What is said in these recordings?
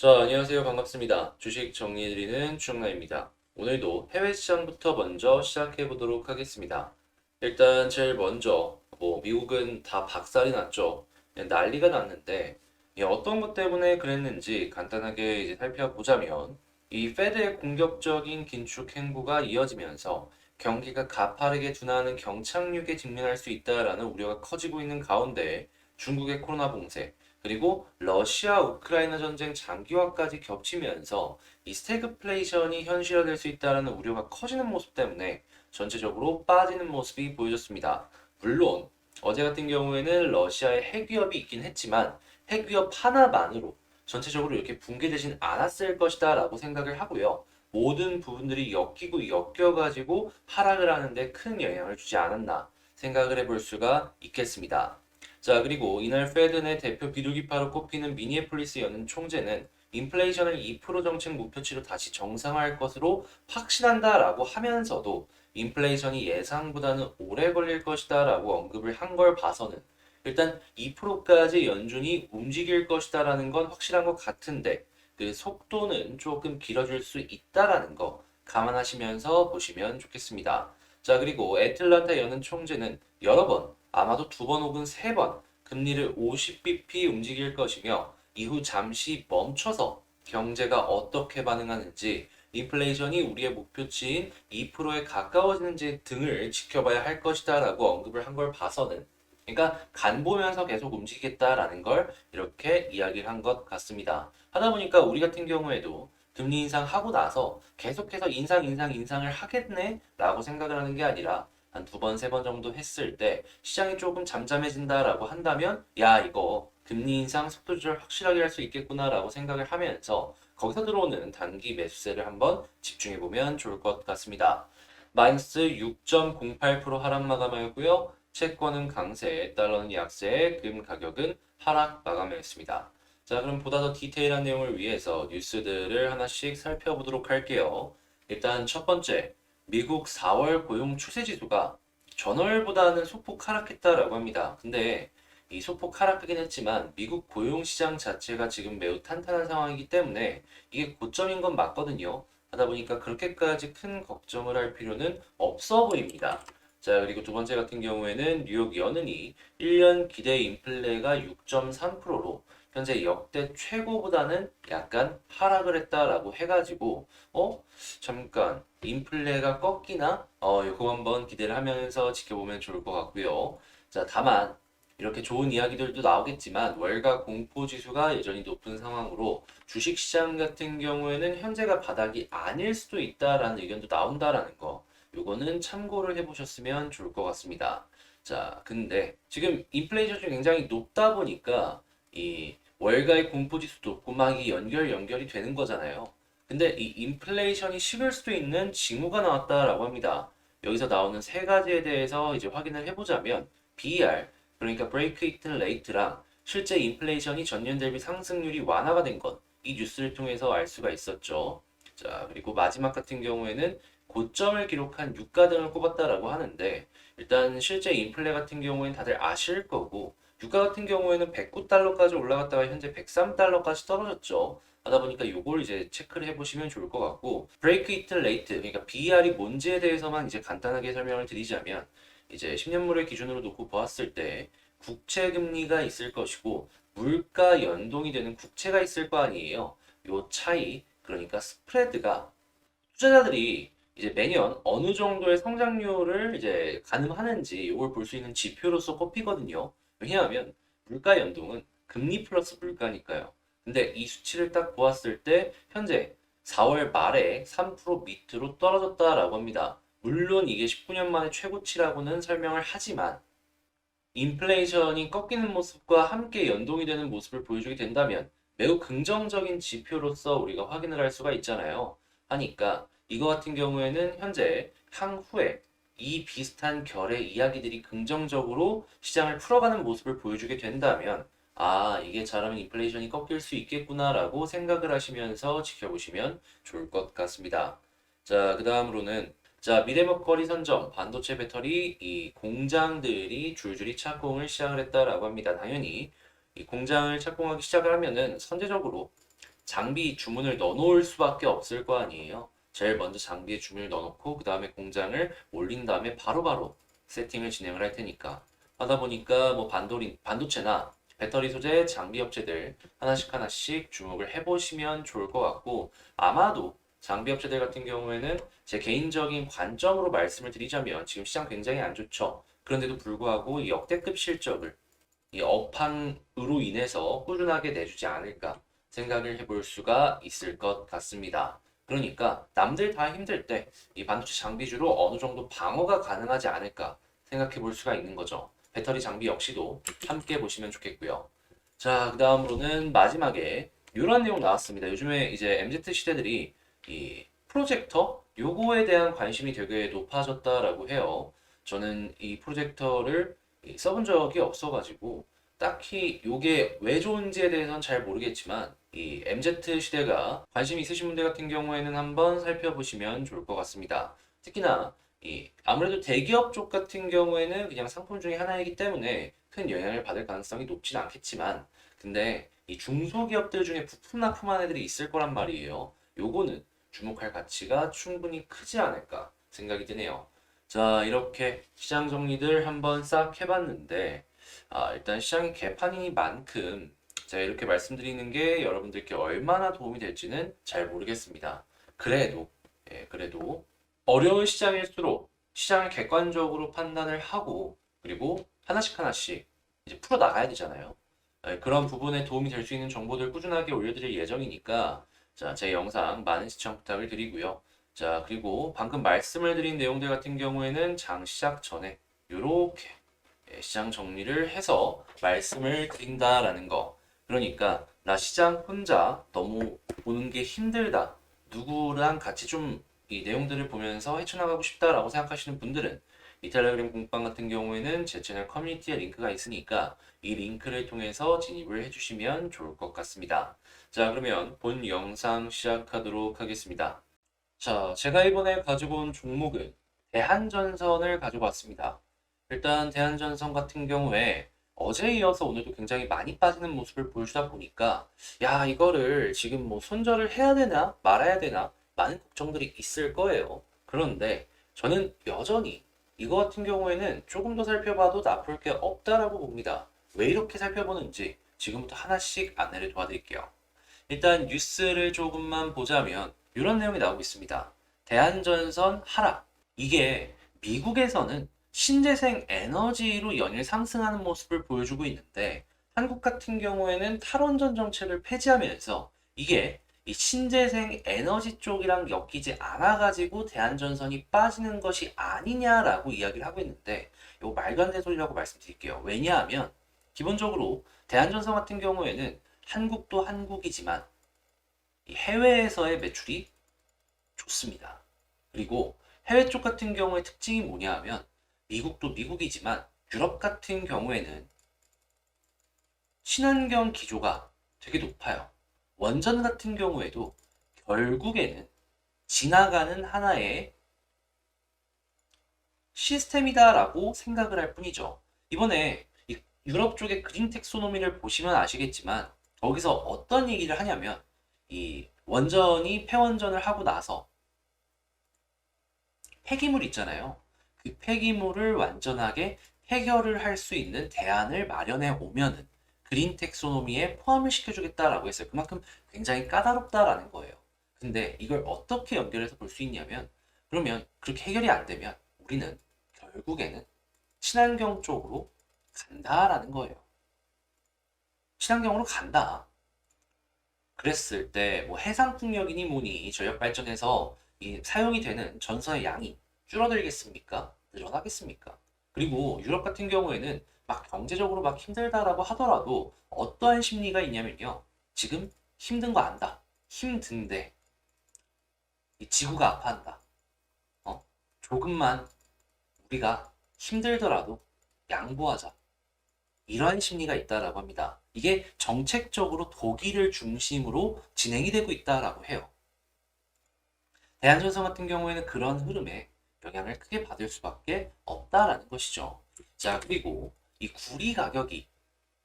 자, 안녕하세요. 반갑습니다. 주식 정리해드리는 주영라입니다. 오늘도 해외 시장부터 먼저 시작해 보도록 하겠습니다. 일단 제일 먼저 미국은 다 박살이 났죠. 그냥 난리가 났는데 어떤 것 때문에 그랬는지 간단하게 이제 살펴보자면 이 페드의 공격적인 긴축 행보가 이어지면서 경기가 가파르게 둔화하는 경착륙에 직면할 수 있다라는 우려가 커지고 있는 가운데 중국의 코로나 봉쇄 그리고 러시아 우크라이나 전쟁 장기화까지 겹치면서 이 스태그플레이션이 현실화될 수 있다는 우려가 커지는 모습 때문에 전체적으로 빠지는 모습이 보여졌습니다. 물론 어제 같은 경우에는 러시아의 핵위협이 있긴 했지만 핵위협 하나만으로 전체적으로 이렇게 붕괴되진 않았을 것이다 라고 생각을 하고요. 모든 부분들이 엮이고 엮여가지고 하락을 하는데 큰 영향을 주지 않았나 생각을 해볼 수가 있겠습니다. 자, 그리고 이날 페드의 대표 비둘기파로 꼽히는 미니애폴리스 연은 총재는 인플레이션을 2% 정책 목표치로 다시 정상화할 것으로 확신한다라고 하면서도 인플레이션이 예상보다는 오래 걸릴 것이다라고 언급을 한 걸 봐서는 일단 2%까지 연준이 움직일 것이다라는 건 확실한 것 같은데 그 속도는 조금 길어질 수 있다라는 거 감안하시면서 보시면 좋겠습니다. 자, 그리고 애틀란타 연은 총재는 여러 번 아마도 두 번 혹은 세 번 금리를 50bp 움직일 것이며 이후 잠시 멈춰서 경제가 어떻게 반응하는지 인플레이션이 우리의 목표치인 2%에 가까워지는지 등을 지켜봐야 할 것이다라고 언급을 한 걸 봐서는 그러니까 간 보면서 계속 움직이겠다라는 걸 이렇게 이야기를 한 것 같습니다. 하다 보니까 우리 같은 경우에도 금리 인상하고 나서 계속해서 인상을 하겠네? 라고 생각을 하는 게 아니라 한 두 번, 세 번 정도 했을 때 시장이 조금 잠잠해진다라고 한다면 야, 이거 금리 인상 속도 조절 확실하게 할 수 있겠구나라고 생각을 하면서 거기서 들어오는 단기 매수세를 한번 집중해 보면 좋을 것 같습니다. 마이너스 6.08% 하락 마감하였고요. 채권은 강세, 달러는 약세, 금 가격은 하락 마감하였습니다. 자, 그럼 보다 더 디테일한 내용을 위해서 뉴스들을 하나씩 살펴보도록 할게요. 일단 첫 번째, 미국 4월 고용 추세 지수가 전월보다는 소폭 하락했다라고 합니다. 근데 이 소폭 하락하긴 했지만 미국 고용 시장 자체가 지금 매우 탄탄한 상황이기 때문에 이게 고점인 건 맞거든요. 하다 보니까 그렇게까지 큰 걱정을 할 필요는 없어 보입니다. 자, 그리고 두 번째 같은 경우에는 뉴욕 연은이 1년 기대 인플레가 6.3%로 현재 역대 최고보다는 약간 하락을 했다라고 해가지고 잠깐 인플레가 꺾이나? 이거 한번 기대를 하면서 지켜보면 좋을 것 같고요. 자, 다만 이렇게 좋은 이야기들도 나오겠지만 월가 공포 지수가 여전히 높은 상황으로 주식 시장 같은 경우에는 현재가 바닥이 아닐 수도 있다라는 의견도 나온다라는 거. 요거는 참고를 해보셨으면 좋을 것 같습니다. 자, 근데 지금 인플레이션이 굉장히 높다 보니까 이 월가의 공포지수도 높고 막 이 연결이 되는 거잖아요. 근데 이 인플레이션이 식을 수도 있는 징후가 나왔다라고 합니다. 여기서 나오는 세 가지에 대해서 이제 확인을 해보자면 BER, 그러니까 Break Even Rate랑 실제 인플레이션이 전년 대비 상승률이 완화가 된 것, 이 뉴스를 통해서 알 수가 있었죠. 자, 그리고 마지막 같은 경우에는 고점을 기록한 유가 등을 꼽았다라고 하는데 일단 실제 인플레 같은 경우에는 다들 아실 거고 유가 같은 경우에는 109달러까지 올라갔다가 현재 103달러까지 떨어졌죠. 하다 보니까 이걸 이제 체크를 해보시면 좋을 것 같고 브레이크 이트 레이트 그러니까 BER이 뭔지에 대해서만 이제 간단하게 설명을 드리자면 이제 10년물을 기준으로 놓고 보았을 때 국채 금리가 있을 것이고 물가 연동이 되는 국채가 있을 거 아니에요. 요 차이 그러니까 스프레드가 투자자들이 이제 매년 어느 정도의 성장률을 이제 가늠하는지 이걸 볼 수 있는 지표로서 꼽히거든요. 왜냐하면 물가 연동은 금리 플러스 물가니까요. 근데 이 수치를 딱 보았을 때 현재 4월 말에 3% 밑으로 떨어졌다라고 합니다. 물론 이게 19년 만에 최고치라고는 설명을 하지만 인플레이션이 꺾이는 모습과 함께 연동이 되는 모습을 보여주게 된다면 매우 긍정적인 지표로서 우리가 확인을 할 수가 있잖아요. 하니까 이거 같은 경우에는 현재 향후에 이 비슷한 결의 이야기들이 긍정적으로 시장을 풀어가는 모습을 보여주게 된다면 아, 이게 잘하면 인플레이션이 꺾일 수 있겠구나라고 생각을 하시면서 지켜보시면 좋을 것 같습니다. 자, 그 다음으로는 자, 미래먹거리 선점, 반도체 배터리, 이 공장들이 줄줄이 착공을 시작을 했다라고 합니다. 당연히 이 공장을 착공하기 시작을 하면은 선제적으로 장비 주문을 넣어놓을 수밖에 없을 거 아니에요. 제일 먼저 장비에 주문을 넣어놓고 그 다음에 공장을 올린 다음에 바로바로 세팅을 진행을 할 테니까 하다 보니까 뭐 반도체나 배터리 소재 장비 업체들 하나씩 하나씩 주목을 해보시면 좋을 것 같고 아마도 장비 업체들 같은 경우에는 제 개인적인 관점으로 말씀을 드리자면 지금 시장 굉장히 안 좋죠. 그런데도 불구하고 이 역대급 실적을 이 업황으로 인해서 꾸준하게 내주지 않을까 생각을 해볼 수가 있을 것 같습니다. 그러니까 남들 다 힘들 때 이 반도체 장비주로 어느 정도 방어가 가능하지 않을까 생각해 볼 수가 있는 거죠. 배터리 장비 역시도 함께 보시면 좋겠고요. 자, 그 다음으로는 마지막에 이런 내용 나왔습니다. 요즘에 이제 MZ 시대들이 이 프로젝터 요거에 대한 관심이 되게 높아졌다라고 해요. 저는 이 프로젝터를 써본 적이 없어가지고 딱히 요게 왜 좋은지에 대해서는 잘 모르겠지만 이 MZ 시대가 관심 있으신 분들 같은 경우에는 한번 살펴보시면 좋을 것 같습니다. 특히나 이 아무래도 대기업 쪽 같은 경우에는 그냥 상품 중에 하나이기 때문에 큰 영향을 받을 가능성이 높진 않겠지만 근데 이 중소기업들 중에 부품 납품한 애들이 있을 거란 말이에요. 요거는 주목할 가치가 충분히 크지 않을까 생각이 드네요. 자, 이렇게 시장 정리들 한번 싹 해봤는데, 일단 시장이 개판이니만큼 제가 이렇게 말씀드리는 게 여러분들께 얼마나 도움이 될지는 잘 모르겠습니다. 그래도, 그래도 어려운 시장일수록 시장을 객관적으로 판단을 하고, 그리고 하나씩 하나씩 이제 풀어 나가야 되잖아요. 그런 부분에 도움이 될 수 있는 정보들 꾸준하게 올려드릴 예정이니까, 자, 제 영상 많은 시청 부탁을 드리고요. 자, 그리고 방금 말씀을 드린 내용들 같은 경우에는 장 시작 전에 이렇게 시장 정리를 해서 말씀을 드린다라는 거. 그러니까 나 시장 혼자 너무 보는 게 힘들다. 누구랑 같이 좀 이 내용들을 보면서 헤쳐나가고 싶다라고 생각하시는 분들은 이 텔레그램 공방 같은 경우에는 제 채널 커뮤니티에 링크가 있으니까 이 링크를 통해서 진입을 해주시면 좋을 것 같습니다. 자, 그러면 본 영상 시작하도록 하겠습니다. 자, 제가 이번에 가지고 온 종목은 대한전선을 가지고 왔습니다. 일단 대한전선 같은 경우에 어제에 이어서 오늘도 굉장히 많이 빠지는 모습을 보여주다 보니까 야, 이거를 지금 뭐 손절을 해야 되나 말아야 되나 많은 걱정들이 있을 거예요. 그런데 저는 여전히 이거 같은 경우에는 조금 더 살펴봐도 나쁠 게 없다라고 봅니다. 왜 이렇게 살펴보는지 지금부터 하나씩 안내를 도와드릴게요. 일단 뉴스를 조금만 보자면 이런 내용이 나오고 있습니다. 대한전선 하락. 이게 미국에서는 신재생 에너지로 연일 상승하는 모습을 보여주고 있는데 한국 같은 경우에는 탈원전 정책을 폐지하면서 이게 이 신재생 에너지 쪽이랑 엮이지 않아가지고 대한전선이 빠지는 것이 아니냐라고 이야기를 하고 있는데 이거 말도 안 되는 소리라고 말씀드릴게요. 왜냐하면 기본적으로 대한전선 같은 경우에는 한국도 한국이지만 해외에서의 매출이 좋습니다. 그리고 해외 쪽 같은 경우의 특징이 뭐냐 하면 미국도 미국이지만 유럽 같은 경우에는 친환경 기조가 되게 높아요. 원전 같은 경우에도 결국에는 지나가는 하나의 시스템이다라고 생각을 할 뿐이죠. 이번에 유럽 쪽의 그린 텍소노미를 보시면 아시겠지만 거기서 어떤 얘기를 하냐면 이 원전이 폐원전을 하고 나서 폐기물 있잖아요. 그 폐기물을 완전하게 해결을 할 수 있는 대안을 마련해 오면은 그린 텍소노미에 포함을 시켜주겠다라고 했어요. 그만큼 굉장히 까다롭다라는 거예요. 근데 이걸 어떻게 연결해서 볼 수 있냐면 그러면 그렇게 해결이 안 되면 우리는 결국에는 친환경 쪽으로 간다라는 거예요. 친환경으로 간다. 그랬을 때 뭐 해상풍력이니 뭐니 전력 발전에서 이 사용이 되는 전선의 양이 줄어들겠습니까? 늘어나겠습니까? 그리고 유럽 같은 경우에는 막 경제적으로 막 힘들다라고 하더라도 어떠한 심리가 있냐면요. 지금 힘든 거 안다. 힘든데 이 지구가 아파한다. 조금만 우리가 힘들더라도 양보하자. 이러한 심리가 있다라고 합니다. 이게 정책적으로 독일을 중심으로 진행이 되고 있다라고 해요. 대한전선 같은 경우에는 그런 흐름에 영향을 크게 받을 수밖에 없다라는 것이죠. 자, 그리고 이 구리 가격이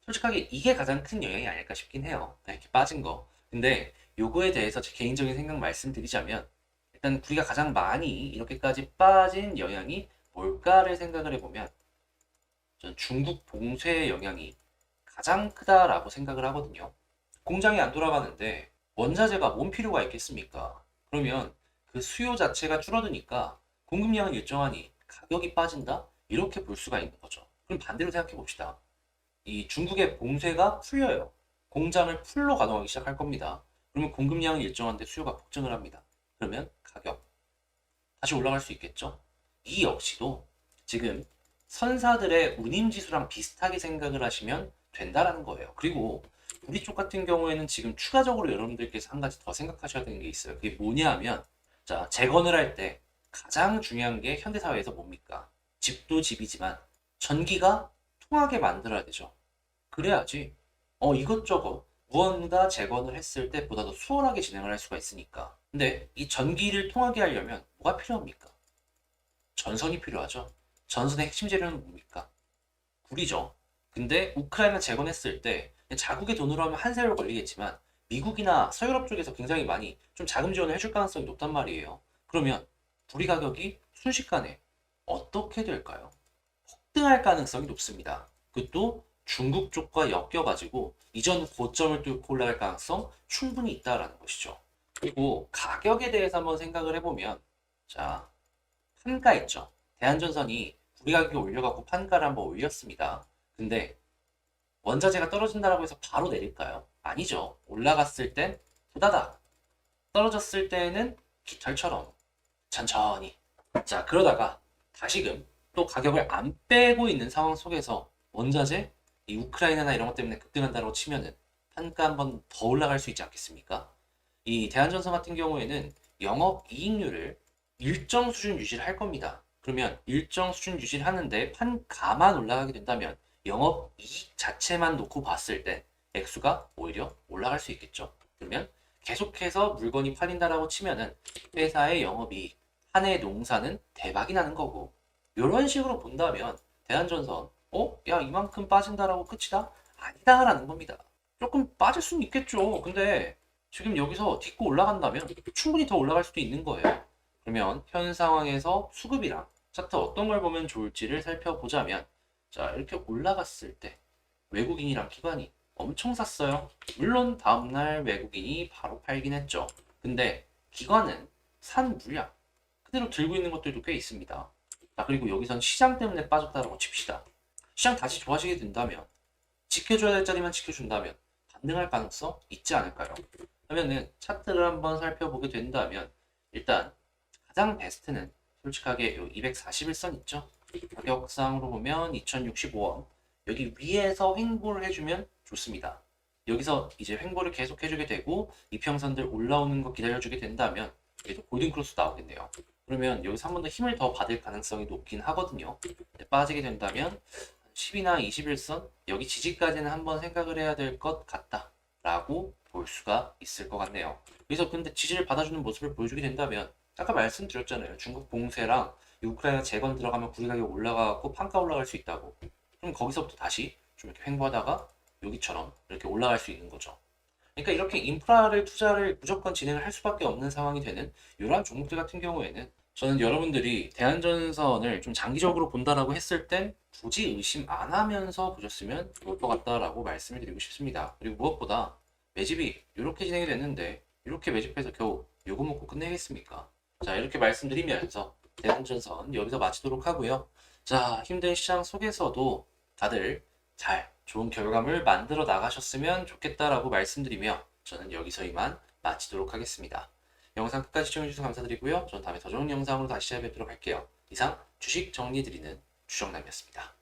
솔직하게 이게 가장 큰 영향이 아닐까 싶긴 해요. 이렇게 빠진 거. 근데 요거에 대해서 제 개인적인 생각 말씀드리자면 일단 우리가 가장 많이 이렇게까지 빠진 영향이 뭘까를 생각을 해보면 저는 중국 봉쇄의 영향이 가장 크다라고 생각을 하거든요. 공장이 안 돌아가는데 원자재가 뭔 필요가 있겠습니까? 그러면 그 수요 자체가 줄어드니까 공급량은 일정하니 가격이 빠진다? 이렇게 볼 수가 있는 거죠. 그럼 반대로 생각해 봅시다. 이 중국의 봉쇄가 풀려요. 공장을 풀로 가동하기 시작할 겁니다. 그러면 공급량은 일정한데 수요가 폭증을 합니다. 그러면 가격 다시 올라갈 수 있겠죠? 이 역시도 지금 선사들의 운임지수랑 비슷하게 생각을 하시면 된다라는 거예요. 그리고 우리 쪽 같은 경우에는 지금 추가적으로 여러분들께서 한 가지 더 생각하셔야 되는 게 있어요. 그게 뭐냐 하면 자, 재건을 할 때 가장 중요한 게 현대사회에서 뭡니까? 집도 집이지만 전기가 통하게 만들어야 되죠. 그래야지 이것저것 무언가 재건을 했을 때보다 더 수월하게 진행을 할 수가 있으니까. 근데 이 전기를 통하게 하려면 뭐가 필요합니까? 전선이 필요하죠. 전선의 핵심 재료는 뭡니까? 굴이죠. 근데 우크라이나 재건했을 때 자국의 돈으로 하면 한 세월 걸리겠지만 미국이나 서유럽 쪽에서 굉장히 많이 좀 자금 지원을 해줄 가능성이 높단 말이에요. 그러면 구리 가격이 순식간에 어떻게 될까요? 폭등할 가능성이 높습니다. 그것도 중국 쪽과 엮여가지고 이전 고점을 뚫고 올라갈 가능성 충분히 있다라는 것이죠. 그리고 가격에 대해서 한번 생각을 해보면 자, 판가 있죠. 대한전선이 구리 가격이 올려갖고 판가를 한번 올렸습니다. 근데 원자재가 떨어진다고 해서 바로 내릴까요? 아니죠. 올라갔을 땐 후다닥, 떨어졌을 때는 깃털처럼 천천히. 자, 그러다가 다시금 또 가격을 안 빼고 있는 상황 속에서 원자재, 이 우크라이나나 이런 것 때문에 급등한다고 치면은 판가 한번 더 올라갈 수 있지 않겠습니까? 이 대한전선 같은 경우에는 영업 이익률을 일정 수준 유지를 할 겁니다. 그러면 일정 수준 유지를 하는데 판가만 올라가게 된다면 영업 이익 자체만 놓고 봤을 때 액수가 오히려 올라갈 수 있겠죠. 그러면 계속해서 물건이 팔린다라고 치면은 회사의 영업이익, 한 해 농사는 대박이 나는 거고 이런 식으로 본다면 대한전선 야 이만큼 빠진다라고 끝이다? 아니다라는 겁니다. 조금 빠질 수는 있겠죠. 근데 지금 여기서 딛고 올라간다면 충분히 더 올라갈 수도 있는 거예요. 그러면 현 상황에서 수급이랑 차트 어떤 걸 보면 좋을지를 살펴보자면 자 이렇게 올라갔을 때 외국인이랑 기관이 엄청 샀어요. 물론 다음날 외국인이 바로 팔긴 했죠. 근데 기관은 산 물량 그대로 들고 있는 것들도 꽤 있습니다. 자 그리고 여기선 시장 때문에 빠졌다라고 칩시다. 시장 다시 좋아지게 된다면 지켜줘야 될 자리만 지켜준다면 반등할 가능성 있지 않을까요? 그러면은 차트를 한번 살펴보게 된다면 일단 가장 베스트는 솔직하게 요 241선 있죠? 가격상으로 보면 2065원 여기 위에서 횡보를 해주면 좋습니다. 여기서 이제 횡보를 계속 해주게 되고 이평선들 올라오는 거 기다려주게 된다면 여기서 골든크로스 나오겠네요. 그러면 여기서 한 번 더 힘을 더 받을 가능성이 높긴 하거든요. 빠지게 된다면 10이나 21선 여기 지지까지는 한번 생각을 해야 될 것 같다 라고 볼 수가 있을 것 같네요. 그래서 근데 지지를 받아주는 모습을 보여주게 된다면 아까 말씀드렸잖아요. 중국 봉쇄랑 우크라이나 재건 들어가면 구리 가격 올라가고 판가 올라갈 수 있다고. 그럼 거기서부터 다시 좀 이렇게 횡보하다가 여기처럼 이렇게 올라갈 수 있는 거죠. 그러니까 이렇게 인프라를 투자를 무조건 진행을 할 수밖에 없는 상황이 되는 이러한 종목들 같은 경우에는 저는 여러분들이 대한전선을 좀 장기적으로 본다라고 했을 땐 굳이 의심 안 하면서 보셨으면 좋을 것 같다라고 말씀을 드리고 싶습니다. 그리고 무엇보다 매집이 이렇게 진행이 됐는데 이렇게 매집해서 겨우 요거 먹고 끝내겠습니까? 자 이렇게 말씀드리면서 대한전선 여기서 마치도록 하고요. 자 힘든 시장 속에서도 다들 잘 좋은 결과물 만들어 나가셨으면 좋겠다라고 말씀드리며 저는 여기서 이만 마치도록 하겠습니다. 영상 끝까지 시청해주셔서 감사드리고요. 저는 다음에 더 좋은 영상으로 다시 찾아뵙도록 할게요. 이상 주식 정리해드리는 주정남이었습니다.